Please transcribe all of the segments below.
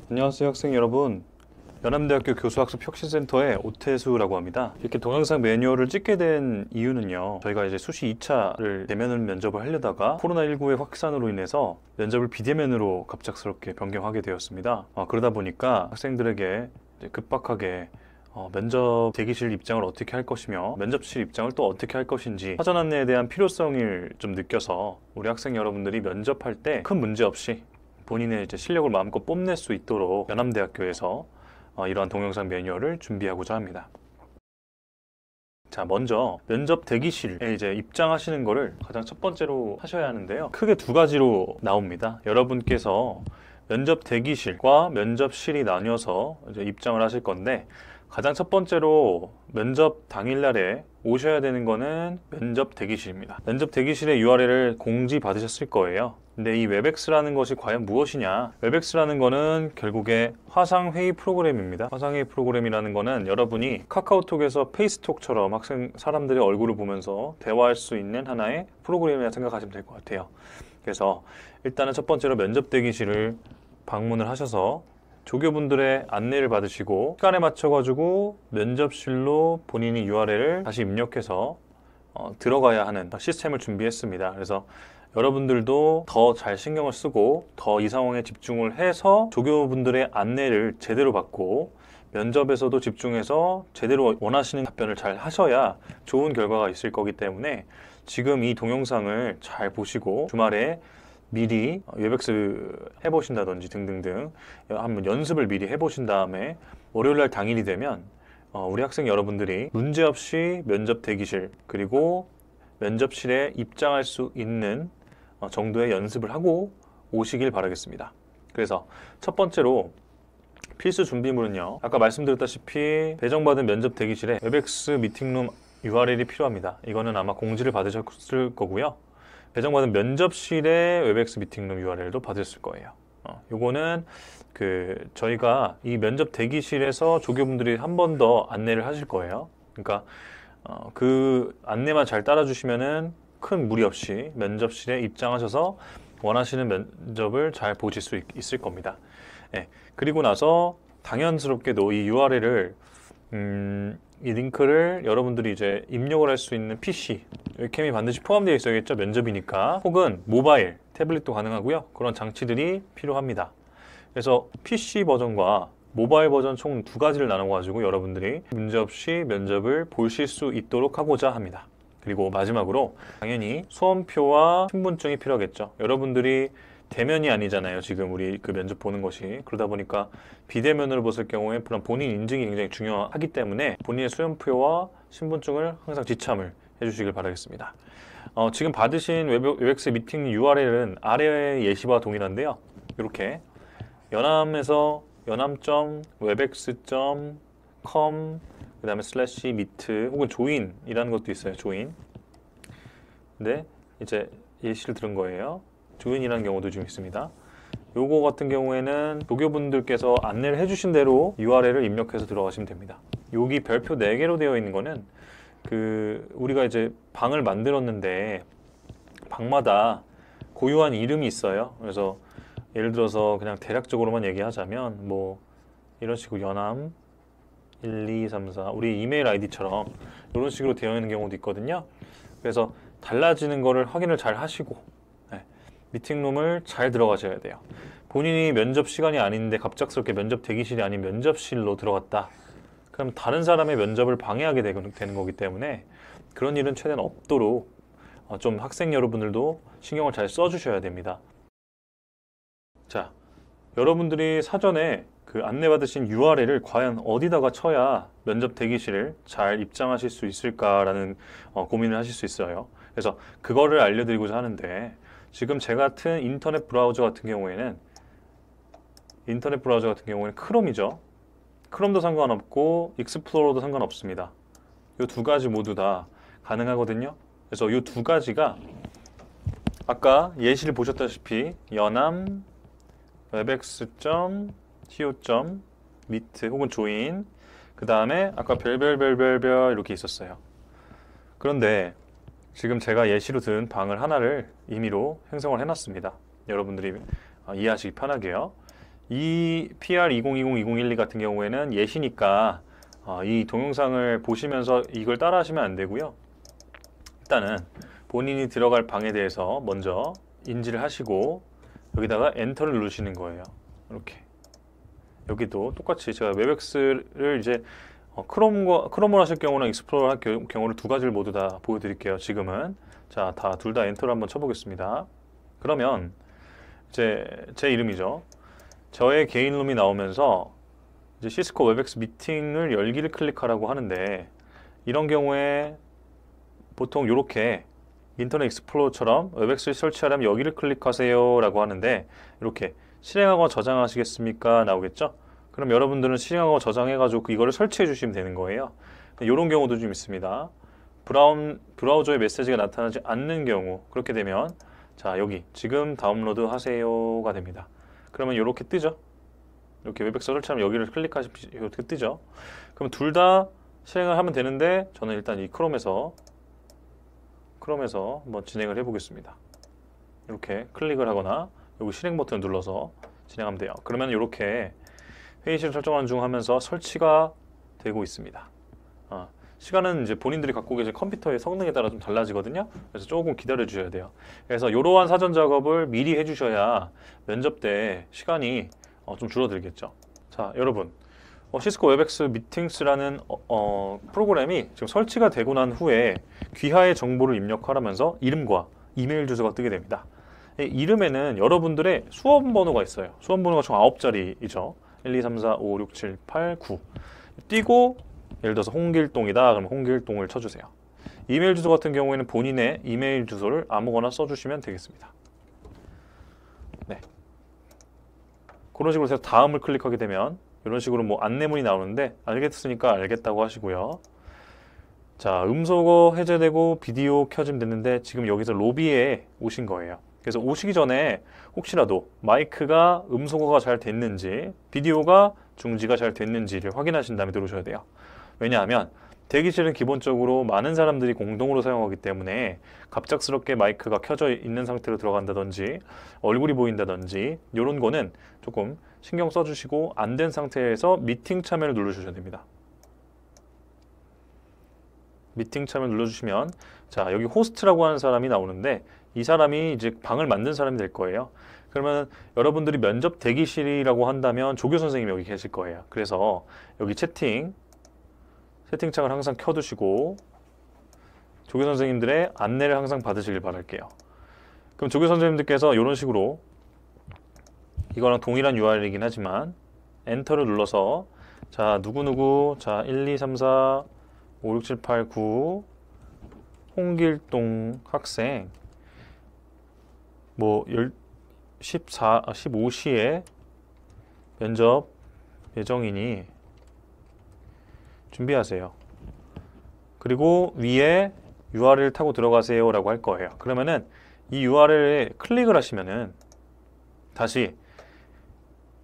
안녕하세요 학생 여러분. 연암대학교 교수학습 혁신센터의 오태수라고 합니다. 이렇게 동영상 매뉴얼을 찍게 된 이유는요, 저희가 이제 수시 2차를 대면 면접을 하려다가 코로나19의 확산으로 인해서 면접을 비대면으로 갑작스럽게 변경하게 되었습니다. 그러다 보니까 학생들에게 이제 급박하게 면접 대기실 입장을 어떻게 할 것이며 면접실 입장을 또 어떻게 할 것인지 사전 안내에 대한 필요성을 좀 느껴서 우리 학생 여러분들이 면접할 때 큰 문제 없이 본인의 이제 실력을 마음껏 뽐낼 수 있도록 연암대학교에서 이러한 동영상 매뉴얼을 준비하고자 합니다. 자, 먼저 면접 대기실에 이제 입장하시는 거를 가장 첫 번째로 하셔야 하는데요. 크게 두 가지로 나옵니다. 여러분께서 면접 대기실과 면접실이 나뉘어서 이제 입장을 하실 건데, 가장 첫 번째로 면접 당일날에 오셔야 되는 거는 면접 대기실입니다. 면접 대기실의 URL을 공지 받으셨을 거예요. 근데 이 웹엑스라는 것이 과연 무엇이냐? 웹엑스라는 거는 결국에 화상회의 프로그램입니다. 화상회의 프로그램이라는 거는 여러분이 카카오톡에서 페이스톡처럼 사람들의 얼굴을 보면서 대화할 수 있는 하나의 프로그램이라 생각하시면 될 것 같아요. 그래서 일단은 첫 번째로 면접 대기실을 방문을 하셔서 조교분들의 안내를 받으시고 시간에 맞춰가지고 면접실로 본인이 URL을 다시 입력해서 들어가야 하는 시스템을 준비했습니다. 그래서 여러분들도 더 잘 신경을 쓰고 더 이 상황에 집중을 해서 조교분들의 안내를 제대로 받고 면접에서도 집중해서 제대로 원하시는 답변을 잘 하셔야 좋은 결과가 있을 거기 때문에 지금 이 동영상을 잘 보시고 주말에 미리 웹엑스 해보신다든지 등등등 한번 연습을 미리 해보신 다음에 월요일날 당일이 되면 우리 학생 여러분들이 문제없이 면접 대기실 그리고 면접실에 입장할 수 있는 정도의 연습을 하고 오시길 바라겠습니다. 그래서 첫 번째로 필수 준비물은요, 아까 말씀드렸다시피 배정받은 면접 대기실에 웹엑스 미팅룸 URL이 필요합니다. 이거는 아마 공지를 받으셨을 거고요. 배정받은 면접실의 웹엑스 미팅룸 URL도 받으실 거예요. 요거는 저희가 이 면접 대기실에서 조교분들이 한 번 더 안내를 하실 거예요. 그러니까 그 안내만 잘 따라주시면은 큰 무리 없이 면접실에 입장하셔서 원하시는 면접을 잘 보실 수 있을 겁니다. 네. 그리고 나서 당연스럽게도 이 URL을 이 링크를 여러분들이 이제 입력을 할 수 있는 PC, 웹캠이 반드시 포함되어 있어야겠죠. 면접이니까. 혹은 모바일, 태블릿도 가능하고요. 그런 장치들이 필요합니다. 그래서 PC 버전과 모바일 버전 총 두 가지를 나눠가지고 여러분들이 문제없이 면접을 보실 수 있도록 하고자 합니다. 그리고 마지막으로 당연히 수험표와 신분증이 필요하겠죠. 여러분들이 대면이 아니잖아요. 지금 우리 그 면접 보는 것이. 그러다 보니까 비대면으로 봤을 경우에 본인 인증이 굉장히 중요하기 때문에 본인의 수험표와 신분증을 항상 지참을 해주시길 바라겠습니다. 지금 받으신 웹엑스 미팅 URL은 아래의 예시와 동일한데요. 이렇게 연암에서 연암.webex.com 그 다음에 /meet 혹은 join이라는 것도 있어요. join. 근데 이제 예시를 들은 거예요. 조인이라는 경우도 좀 있습니다. 요거 같은 경우에는 조교분들께서 안내를 해주신 대로 URL을 입력해서 들어가시면 됩니다. 여기 별표 4개로 되어 있는 거는 우리가 이제 방을 만들었는데 방마다 고유한 이름이 있어요. 그래서 예를 들어서 그냥 대략적으로만 얘기하자면 뭐 이런 식으로 연암 1, 2, 3, 4 우리 이메일 아이디처럼 이런 식으로 되어 있는 경우도 있거든요. 그래서 달라지는 거를 확인을 잘 하시고 미팅룸을 잘 들어가셔야 돼요. 본인이 면접 시간이 아닌데 갑작스럽게 면접 대기실이 아닌 면접실로 들어갔다. 그럼 다른 사람의 면접을 방해하게 되는 거기 때문에 그런 일은 최대한 없도록 좀 학생 여러분들도 신경을 잘 써주셔야 됩니다. 자, 여러분들이 사전에 그 안내받으신 URL을 과연 어디다가 쳐야 면접 대기실을 잘 입장하실 수 있을까라는 고민을 하실 수 있어요. 그래서 그거를 알려드리고자 하는데, 지금 제 같은 인터넷 브라우저 같은 경우에는 크롬이죠. 크롬도 상관없고 익스플로러도 상관없습니다. 이 두 가지 모두 다 가능하거든요. 그래서 이 두 가지가 아까 예시를 보셨다시피 연암 webex.co.meet 혹은 join 그 다음에 아까 별별별별별 이렇게 있었어요. 그런데 지금 제가 예시로 든 방을 하나를 임의로 생성을 해놨습니다. 여러분들이 이해하시기 편하게요. 이 PR2020-2012 같은 경우에는 예시니까 이 동영상을 보시면서 이걸 따라 하시면 안 되고요. 일단은 본인이 들어갈 방에 대해서 먼저 인지를 하시고 여기다가 엔터를 누르시는 거예요. 이렇게 여기도 똑같이 제가 웹엑스를 이제 크롬을 하실 경우랑 익스플로러 할 경우를 두 가지를 모두 다 보여드릴게요. 지금은 자, 둘 다 엔터를 한번 쳐보겠습니다. 그러면 이제 제 이름이죠. 저의 개인 룸이 나오면서 이제 시스코 웹엑스 미팅을 열기를 클릭하라고 하는데, 이런 경우에 보통 이렇게 인터넷 익스플로러처럼 웹엑스를 설치하려면 여기를 클릭하세요 라고 하는데, 이렇게 실행하고 저장하시겠습니까 나오겠죠. 그럼 여러분들은 실행하고 저장해 가지고 이거를 설치해 주시면 되는 거예요. 이런 경우도 좀 있습니다. 브라우저에 메시지가 나타나지 않는 경우, 그렇게 되면 자, 여기 지금 다운로드 하세요가 됩니다. 그러면 이렇게 뜨죠. 이렇게 웹엑스 설치하면 여기를 클릭하시면 이렇게 뜨죠. 그럼 둘 다 실행을 하면 되는데, 저는 일단 이 크롬에서 한번 진행을 해 보겠습니다. 이렇게 클릭을 하거나 여기 실행 버튼을 눌러서 진행하면 돼요. 그러면 이렇게 회의실 설정하는 중 하면서 설치가 되고 있습니다. 시간은 이제 본인들이 갖고 계신 컴퓨터의 성능에 따라 좀 달라지거든요. 그래서 조금 기다려 주셔야 돼요. 그래서 이러한 사전 작업을 미리 해주셔야 면접 때 시간이 좀 줄어들겠죠. 자, 여러분, 시스코 웹엑스 미팅스라는 프로그램이 지금 설치가 되고 난 후에 귀하의 정보를 입력하라면서 이름과 이메일 주소가 뜨게 됩니다. 이 이름에는 여러분들의 수험 번호가 있어요. 수험 번호가 총 9자리이죠. 1, 2, 3, 4, 5, 6, 7, 8, 9 띄고, 예를 들어서 홍길동이다 그러면 홍길동을 쳐주세요. 이메일 주소 같은 경우에는 본인의 이메일 주소를 아무거나 써주시면 되겠습니다. 네, 그런 식으로 해서 다음을 클릭하게 되면 이런 식으로 뭐 안내문이 나오는데, 알겠으니까 알겠다고 하시고요. 자, 음소거 해제되고 비디오 켜짐 됐는데 지금 여기서 로비에 오신 거예요. 그래서 오시기 전에 혹시라도 마이크가 음소거가 잘 됐는지, 비디오가 중지가 잘 됐는지를 확인하신 다음에 들어오셔야 돼요. 왜냐하면 대기실은 기본적으로 많은 사람들이 공동으로 사용하기 때문에 갑작스럽게 마이크가 켜져 있는 상태로 들어간다든지 얼굴이 보인다든지 이런 거는 조금 신경 써주시고, 안 된 상태에서 미팅 참여를 눌러주셔야 됩니다. 미팅 참여 눌러주시면 자, 여기 호스트라고 하는 사람이 나오는데, 이 사람이 이제 방을 만든 사람이 될 거예요. 그러면 여러분들이 면접 대기실이라고 한다면 조교 선생님이 여기 계실 거예요. 그래서 여기 채팅창을 항상 켜두시고 조교 선생님들의 안내를 항상 받으시길 바랄게요. 그럼 조교 선생님들께서 이런 식으로, 이거랑 동일한 URL이긴 하지만 엔터를 눌러서 자, 누구누구, 자, 1, 2, 3, 4, 5, 6, 7, 8, 9 홍길동 학생 뭐 15시에 면접 예정이니 준비하세요. 그리고 위에 URL 타고 들어가세요 라고 할 거예요. 그러면은 이 URL에 클릭을 하시면은 다시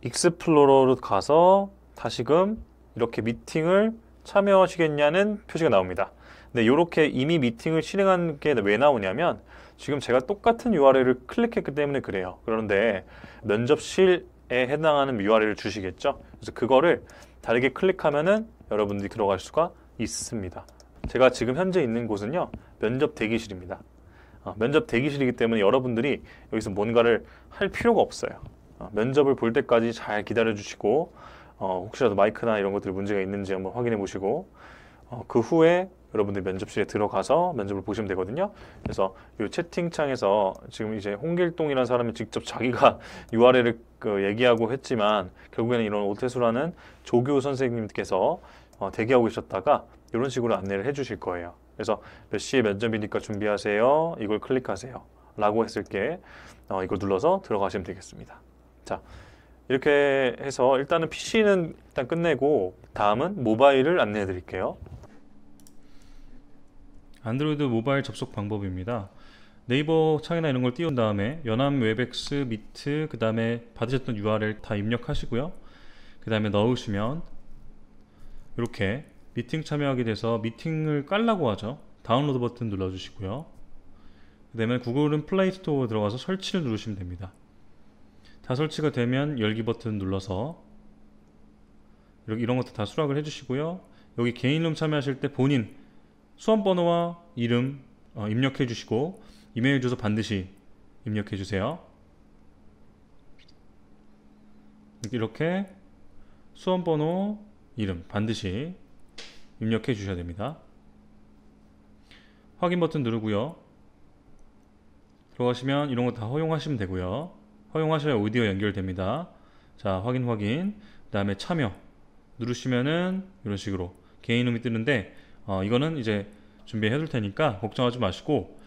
익스플로러로 가서 다시금 이렇게 미팅을 참여하시겠냐는 표시가 나옵니다. 근데 이렇게 이미 미팅을 실행한 게 왜 나오냐면, 지금 제가 똑같은 URL을 클릭했기 때문에 그래요. 그런데 면접실에 해당하는 URL을 주시겠죠. 그래서 그거를 다르게 클릭하면은 여러분들이 들어갈 수가 있습니다. 제가 지금 현재 있는 곳은요, 면접 대기실입니다. 면접 대기실이기 때문에 여러분들이 여기서 뭔가를 할 필요가 없어요. 면접을 볼 때까지 잘 기다려 주시고, 혹시라도 마이크나 이런 것들이 문제가 있는지 한번 확인해 보시고, 그 후에 여러분들 면접실에 들어가서 면접을 보시면 되거든요. 그래서 이 채팅창에서 지금 이제 홍길동이라는 사람이 직접 자기가 URL을 얘기하고 했지만, 결국에는 이런 오태수라는 조교 선생님께서 대기하고 계셨다가 이런 식으로 안내를 해 주실 거예요. 그래서 몇 시에 면접이니까 준비하세요, 이걸 클릭하세요 라고 했을 게 이걸 눌러서 들어가시면 되겠습니다. 자, 이렇게 해서 일단은 PC는 일단 끝내고, 다음은 모바일을 안내해 드릴게요. 안드로이드 모바일 접속 방법입니다. 네이버 창이나 이런 걸 띄운 다음에 연암 웹엑스 미트, 그 다음에 받으셨던 URL 다 입력하시고요. 그 다음에 넣으시면 이렇게 미팅 참여하게 돼서 미팅을 깔라고 하죠. 다운로드 버튼 눌러주시고요. 그 다음에 구글은 플레이 스토어 들어가서 설치를 누르시면 됩니다. 다 설치가 되면 열기 버튼 눌러서 이렇게 이런 것도 다 수락을 해주시고요. 여기 개인룸 참여하실 때 본인 수험번호와 이름 입력해 주시고 이메일 주소 반드시 입력해 주세요. 이렇게 수험번호, 이름 반드시 입력해 주셔야 됩니다. 확인 버튼 누르고요. 들어가시면 이런 거 다 허용하시면 되고요. 허용하셔야 오디오 연결됩니다. 자, 확인 그 다음에 참여 누르시면은 이런 식으로 개인룸이 뜨는데 이거는 이제 준비해 둘 테니까 걱정하지 마시고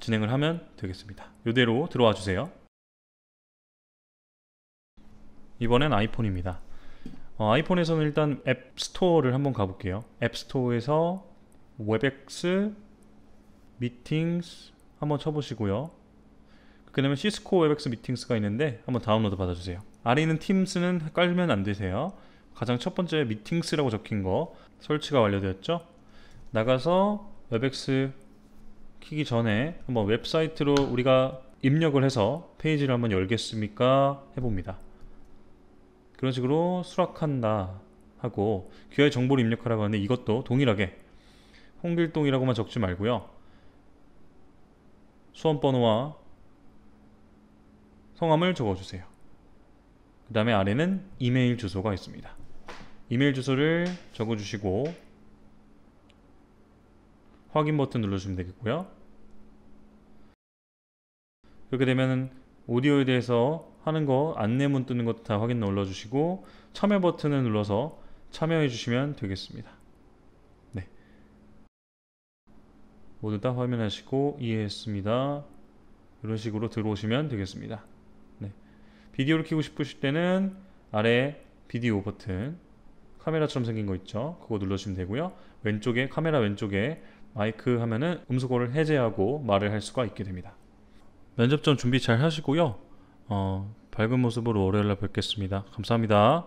진행을 하면 되겠습니다. 이대로 들어와 주세요. 이번엔 아이폰입니다. 아이폰에서는 일단 앱스토어를 한번 가볼게요. 앱스토어에서 웹엑스 미팅스 한번 쳐보시고요. 그 다음에 시스코 웹엑스 미팅스가 있는데 한번 다운로드 받아주세요. 아래 있는 팀스는 깔면 안 되세요. 가장 첫 번째 미팅스라고 적힌 거 설치가 완료되었죠. 나가서 웹엑스 키기 전에 한번 웹사이트로 우리가 입력을 해서 페이지를 한번 열겠습니까 해봅니다. 그런 식으로 수락한다 하고 귀하의 정보를 입력하라고 하는데 이것도 동일하게 홍길동이라고만 적지 말고요. 수험번호와 성함을 적어주세요. 그 다음에 아래는 이메일 주소가 있습니다. 이메일 주소를 적어주시고 확인 버튼 눌러주시면 되겠고요. 그렇게 되면 오디오에 대해서 하는 거 안내문 뜨는 것도 다 확인 눌러주시고 참여 버튼을 눌러서 참여해 주시면 되겠습니다. 네, 모두 다 화면하시고 이해했습니다. 이런 식으로 들어오시면 되겠습니다. 네. 비디오를 켜고 싶으실 때는 아래 비디오 버튼 카메라처럼 생긴 거 있죠, 그거 눌러주시면 되고요. 왼쪽에 카메라 왼쪽에 마이크 하면은 음소거를 해제하고 말을 할 수가 있게 됩니다. 면접 전 준비 잘 하시고요. 밝은 모습으로 월요일날 뵙겠습니다. 감사합니다.